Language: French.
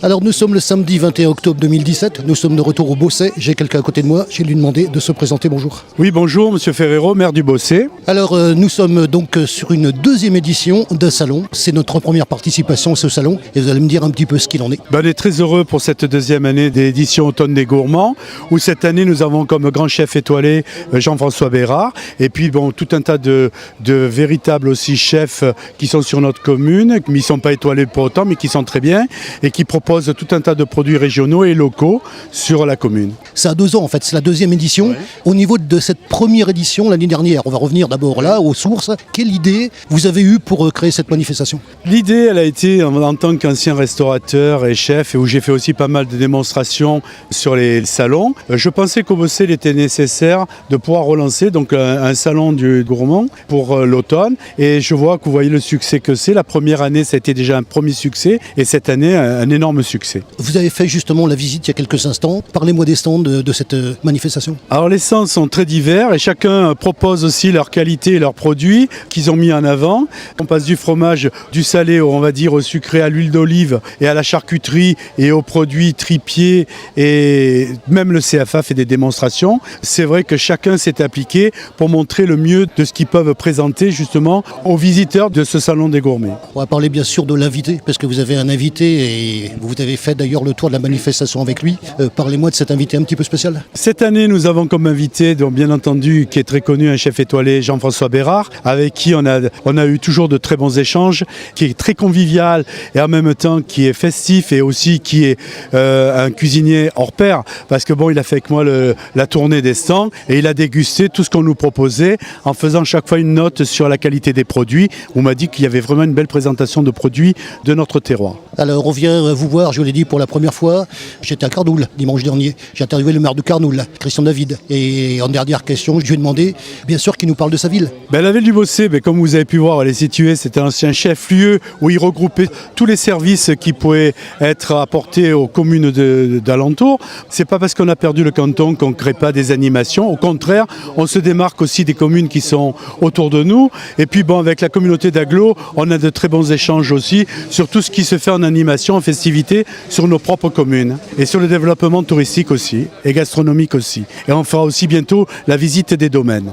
Alors nous sommes le samedi 21 octobre 2017, nous sommes de retour au Beausset. J'ai quelqu'un à côté de moi, je vais lui demander de se présenter. Bonjour. Oui, bonjour, Monsieur Ferrero, maire du Beausset. Alors nous sommes donc sur une deuxième édition d'un salon. C'est notre première participation à ce salon et vous allez me dire un petit peu ce qu'il en est. On est très heureux pour cette deuxième année d'édition Automne des Gourmands, où cette année nous avons comme grand chef étoilé Jean-François Bérard, et puis tout un tas de véritables aussi chefs qui sont sur notre commune, qui ne sont pas étoilés pour autant, mais qui sont très bien, et qui proposent tout un tas de produits régionaux et locaux sur la commune. Ça a 2 ans en fait, c'est la deuxième édition. Ouais. Au niveau de cette première édition l'année dernière, on va revenir d'abord là, aux sources. Quelle idée vous avez eue pour créer cette manifestation? L'idée, elle a été en tant qu'ancien restaurateur et chef, et où j'ai fait aussi pas mal de démonstrations sur les salons. Je pensais qu'au Beausset, il était nécessaire de pouvoir relancer donc un salon du gourmand pour l'automne. Et je vois que vous voyez le succès que c'est. La première année, ça a été déjà un premier succès, et cette année, un énorme succès. Vous avez fait justement la visite il y a quelques instants. Parlez-moi des stands de cette manifestation. Alors les stands sont très divers et chacun propose aussi leur qualité et leurs produits qu'ils ont mis en avant. On passe du fromage, du salé, on va dire au sucré, à l'huile d'olive et à la charcuterie et aux produits tripiers, et même le CFA fait des démonstrations. C'est vrai que chacun s'est appliqué pour montrer le mieux de ce qu'ils peuvent présenter justement aux visiteurs de ce salon des gourmets. On va parler bien sûr de l'invité, parce que vous avez un invité et vous avez fait d'ailleurs le tour de la manifestation avec lui. Parlez-moi de cet invité un petit peu spécial. Cette année, nous avons comme invité, donc bien entendu, qui est très connu, un chef étoilé, Jean-François Bérard, avec qui on a eu toujours de très bons échanges, qui est très convivial et en même temps qui est festif, et aussi qui est un cuisinier hors pair, parce que il a fait avec moi la tournée des stands et il a dégusté tout ce qu'on nous proposait en faisant chaque fois une note sur la qualité des produits. On m'a dit qu'il y avait vraiment une belle présentation de produits de notre terroir. Alors on vient vous voir, je vous l'ai dit pour la première fois, j'étais à Carnoul dimanche dernier, j'ai interviewé le maire de Carnoul, Christian David, et en dernière question je lui ai demandé bien sûr qu'il nous parle de sa ville. La ville du Beausset, comme vous avez pu voir, elle est située, c'était un ancien chef-lieu où il regroupait tous les services qui pouvaient être apportés aux communes d'alentour. C'est pas parce qu'on a perdu le canton qu'on ne crée pas des animations, au contraire, on se démarque aussi des communes qui sont autour de nous, et puis avec la communauté d'Aglo, on a de très bons échanges aussi sur tout ce qui se fait en animation, en festivité sur nos propres communes, et sur le développement touristique aussi, et gastronomique aussi. Et on fera aussi bientôt la visite des domaines.